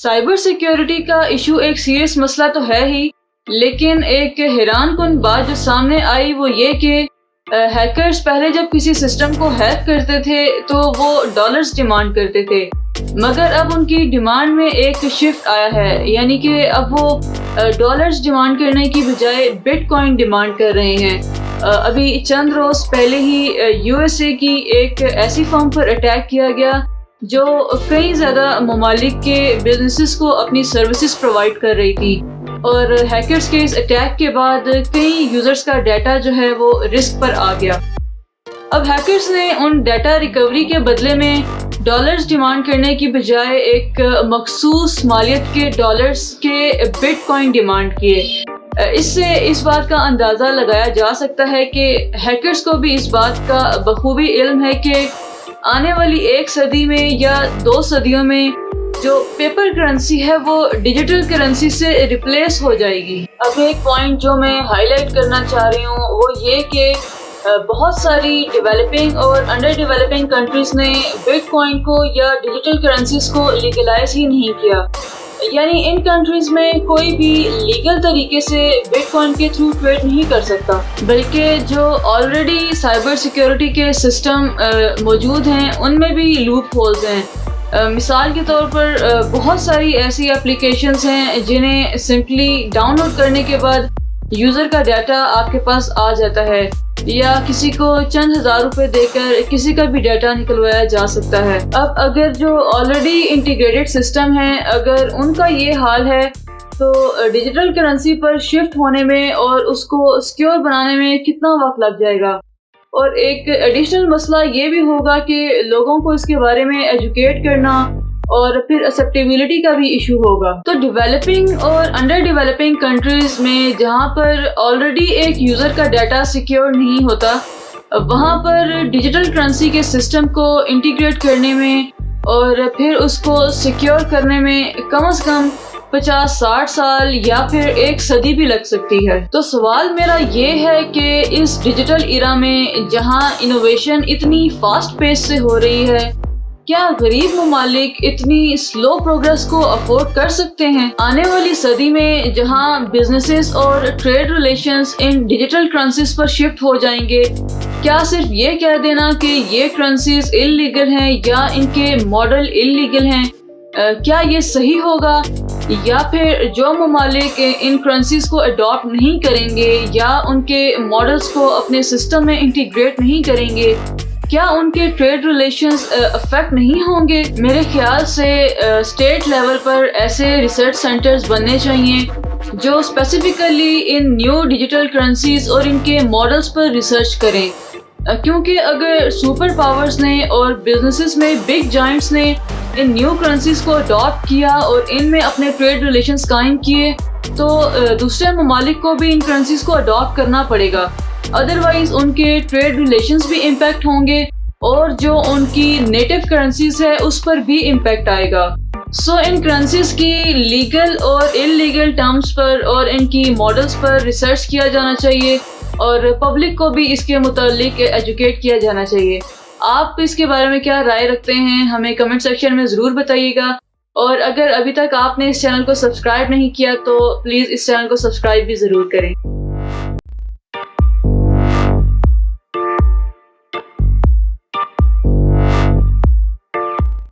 Cyber security کا issue ایک serious مسئلہ تو ہے ہی، لیکن ایک حیران کن بات جو سامنے آئی وہ یہ کہ ہیکرز پہلے جب کسی سسٹم کو ہیک کرتے تھے تو وہ ڈالرز ڈیمانڈ کرتے تھے، مگر اب ان کی ڈیمانڈ میں ایک شفٹ آیا ہے، یعنی کہ اب وہ ڈالرز ڈیمانڈ کرنے کی بجائے بٹ کوائن ڈیمانڈ کر رہے ہیں۔ ابھی چند روز پہلے ہی یو ایس اے کی ایک ایسی فرم پر اٹیک کیا گیا جو کئی زیادہ ممالک کے بزنسز کو اپنی سروسز پرووائڈ کر رہی تھی، اور ہیکرز کے اس اٹیک کے بعد کئی یوزرز کا ڈیٹا جو ہے وہ رسک پر آ گیا۔ اب ہیکرز نے ان ڈیٹا ریکوری کے بدلے میں ڈالرز ڈیمانڈ کرنے کی بجائے ایک مخصوص مالیت کے ڈالرز کے بٹ کوائن ڈیمانڈ کیے۔ اس سے اس بات کا اندازہ لگایا جا سکتا ہے کہ ہیکرز کو بھی اس بات کا بخوبی علم ہے کہ آنے والی 1 صدی میں یا 2 صدیوں میں جو پیپر کرنسی ہے وہ ڈیجیٹل کرنسی سے ریپلیس ہو جائے گی۔ اب ایک پوائنٹ جو میں ہائی لائٹ کرنا چاہ رہی ہوں وہ یہ کہ بہت ساری ڈیولپنگ اور انڈر ڈیولپنگ کنٹریز نے بٹ کوائن کو یا ڈیجیٹل کرنسیز کو لیگلائز ہی نہیں کیا، یعنی ان کنٹریز میں کوئی بھی لیگل طریقے سے بٹ کوائن کے تھرو ٹریڈ نہیں کر سکتا، بلکہ جو آلریڈی سائبر سیکیورٹی کے سسٹم موجود ہیں ان میں بھی لوپ ہولز ہیں۔ مثال کے طور پر بہت ساری ایسی اپلیکیشنز ہیں جنہیں سمپلی ڈاؤن لوڈ کرنے کے بعد یوزر کا ڈیٹا آپ کے پاس آ جاتا ہے، یا کسی کو چند ہزار روپے دے کر کسی کا بھی ڈیٹا نکلوایا جا سکتا ہے۔ اب اگر جو آلریڈی انٹیگریٹڈ سسٹم ہے اگر ان کا یہ حال ہے تو ڈیجیٹل کرنسی پر شفٹ ہونے میں اور اس کو سیکیور بنانے میں کتنا وقت لگ جائے گا۔ اور ایک ایڈیشنل مسئلہ یہ بھی ہوگا کہ لوگوں کو اس کے بارے میں ایجوکیٹ کرنا، اور پھر ایکسیپٹیبلٹی کا بھی ایشو ہوگا۔ تو ڈیولپنگ اور انڈر ڈیولپنگ کنٹریز میں جہاں پر آلریڈی ایک یوزر کا ڈیٹا سیکیور نہیں ہوتا، وہاں پر ڈیجیٹل کرنسی کے سسٹم کو انٹیگریٹ کرنے میں اور پھر اس کو سیکیور کرنے میں کم از کم 50-60 سال یا پھر 1 صدی بھی لگ سکتی ہے۔ تو سوال میرا یہ ہے کہ اس ڈیجیٹل ایرا میں جہاں انوویشن اتنی فاسٹ پیس سے ہو رہی ہے، کیا غریب ممالک اتنی سلو پروگرس کو افورڈ کر سکتے ہیں؟ آنے والی صدی میں جہاں بزنسز اور ٹریڈ ریلیشنز ان ڈیجیٹل کرنسیز پر شفٹ ہو جائیں گے، کیا صرف یہ کہہ دینا کہ یہ کرنسیز انلیگل ہیں یا ان کے ماڈل انلیگل ہیں، کیا یہ صحیح ہوگا؟ یا پھر جو ممالک ان کرنسیز کو اڈاپٹ نہیں کریں گے یا ان کے ماڈلز کو اپنے سسٹم میں انٹیگریٹ نہیں کریں گے، کیا ان کے ٹریڈ ریلیشنز افیکٹ نہیں ہوں گے؟ میرے خیال سے اسٹیٹ لیول پر ایسے ریسرچ سینٹرز بننے چاہیے جو اسپیسیفکلی ان نیو ڈیجیٹل کرنسیز اور ان کے ماڈلز پر ریسرچ کریں، کیونکہ اگر سپر پاورز نے اور بزنسز میں بگ جائنٹس نے ان نیو کرنسیز کو اڈاپٹ کیا اور ان میں اپنے ٹریڈ ریلیشنز قائم کیے تو دوسرے ممالک کو بھی ان کرنسیز کو اڈاپٹ کرنا پڑے گا، ادروائز ان کے ٹریڈ ریلیشنز بھی امپیکٹ ہوں گے اور جو ان کی نیٹو کرنسیز ہے اس پر بھی امپیکٹ آئے گا۔ سو ان کرنسیز کی لیگل اور ان لیگل ٹرمز پر اور ان کی ماڈلز پر ریسرچ کیا جانا چاہیے، اور پبلک کو بھی اس کے متعلق ایجوکیٹ کیا جانا چاہیے۔ آپ اس کے بارے میں کیا رائے رکھتے ہیں ہمیں کمنٹ سیکشن میں ضرور بتائیے گا، اور اگر ابھی تک آپ نے اس چینل کو سبسکرائب نہیں کیا تو پلیز اس چینل کو سبسکرائب بھی ضرور کریں۔